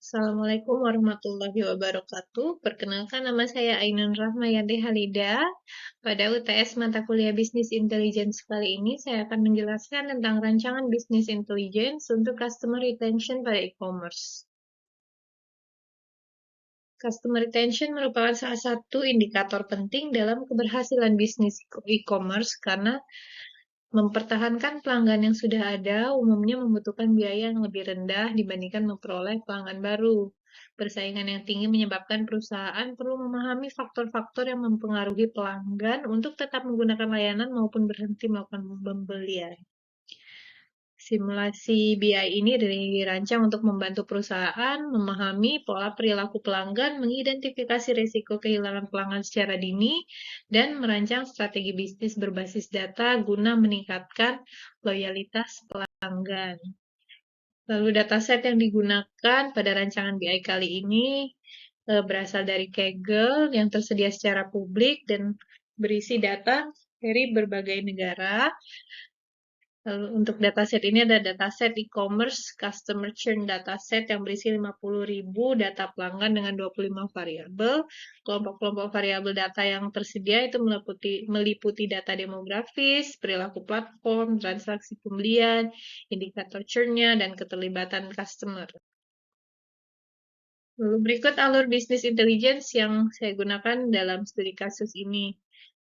Assalamualaikum warahmatullahi wabarakatuh. Perkenalkan nama saya Ainun Rahmayati Halida. Pada UTS mata kuliah Bisnis Intelligence kali ini saya akan menjelaskan tentang rancangan Business Intelligence untuk Customer Retention pada e-commerce. Customer retention merupakan salah satu indikator penting dalam keberhasilan bisnis e-commerce karena mempertahankan pelanggan yang sudah ada umumnya membutuhkan biaya yang lebih rendah dibandingkan memperoleh pelanggan baru. Persaingan yang tinggi menyebabkan perusahaan perlu memahami faktor-faktor yang mempengaruhi pelanggan untuk tetap menggunakan layanan maupun berhenti melakukan pembelian. Simulasi BI ini dirancang untuk membantu perusahaan memahami pola perilaku pelanggan, mengidentifikasi risiko kehilangan pelanggan secara dini, dan merancang strategi bisnis berbasis data guna meningkatkan loyalitas pelanggan. Lalu dataset yang digunakan pada rancangan BI kali ini berasal dari Kaggle yang tersedia secara publik dan berisi data dari berbagai negara. Lalu untuk dataset ini ada dataset e-commerce customer churn dataset yang berisi 50.000 data pelanggan dengan 25 variabel. Kelompok-kelompok variabel data yang tersedia itu meliputi data demografis, perilaku platform, transaksi pembelian, indikator churn-nya, dan keterlibatan customer. Lalu berikut alur bisnis intelligence yang saya gunakan dalam studi kasus ini,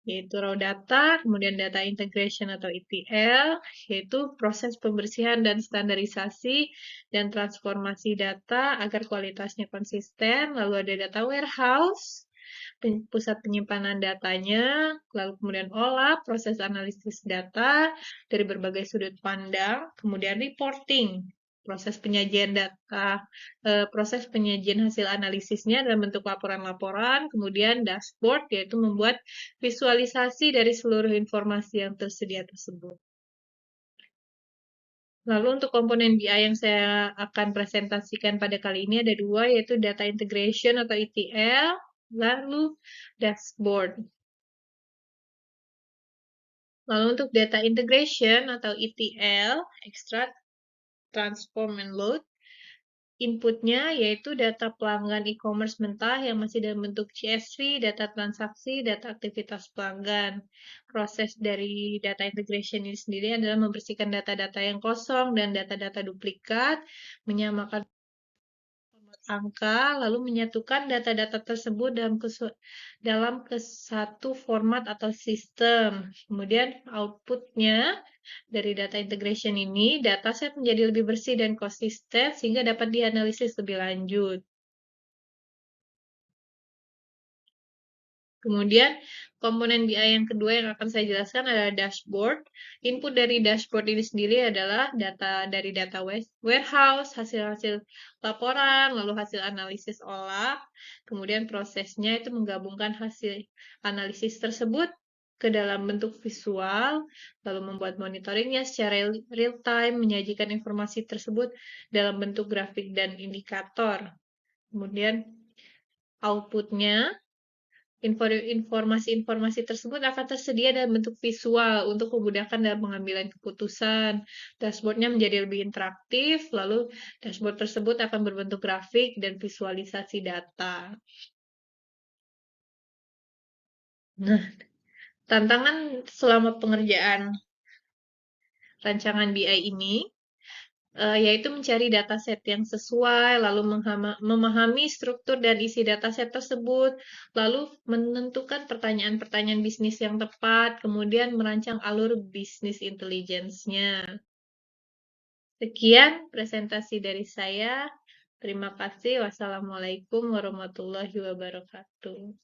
yaitu raw data, kemudian data integration atau ETL, yaitu proses pembersihan dan standarisasi dan transformasi data agar kualitasnya konsisten, lalu ada data warehouse, pusat penyimpanan datanya, lalu kemudian olah, proses analisis data dari berbagai sudut pandang, kemudian reporting, proses penyajian data, proses penyajian hasil analisisnya dalam bentuk laporan-laporan, kemudian dashboard, yaitu membuat visualisasi dari seluruh informasi yang tersedia tersebut. Lalu untuk komponen BI yang saya akan presentasikan pada kali ini ada dua, yaitu data integration atau ETL, lalu dashboard. Lalu untuk data integration atau ETL, extract, transform, and load, inputnya yaitu data pelanggan e-commerce mentah yang masih dalam bentuk CSV, data transaksi, data aktivitas pelanggan. Proses dari data integration ini sendiri adalah membersihkan data-data yang kosong dan data-data duplikat, menyamakan angka, lalu menyatukan data-data tersebut dalam ke satu format atau sistem. Kemudian outputnya dari data integration ini, dataset menjadi lebih bersih dan konsisten sehingga dapat dianalisis lebih lanjut. Kemudian, komponen BI yang kedua yang akan saya jelaskan adalah dashboard. Input dari dashboard ini sendiri adalah data dari data warehouse, hasil-hasil laporan, lalu hasil analisis olah. Kemudian prosesnya itu menggabungkan hasil analisis tersebut ke dalam bentuk visual, lalu membuat monitoringnya secara real time, menyajikan informasi tersebut dalam bentuk grafik dan indikator. Kemudian outputnya, informasi-informasi tersebut akan tersedia dalam bentuk visual untuk memudahkan dalam pengambilan keputusan. Dashboard-nya menjadi lebih interaktif, lalu dashboard tersebut akan berbentuk grafik dan visualisasi data. Nah, tantangan selama pengerjaan rancangan BI ini yaitu mencari dataset yang sesuai, lalu memahami struktur dan isi dataset tersebut, lalu menentukan pertanyaan-pertanyaan bisnis yang tepat, kemudian merancang alur bisnis intelligence-nya. Sekian presentasi dari saya. Terima kasih. Wassalamualaikum warahmatullahi wabarakatuh.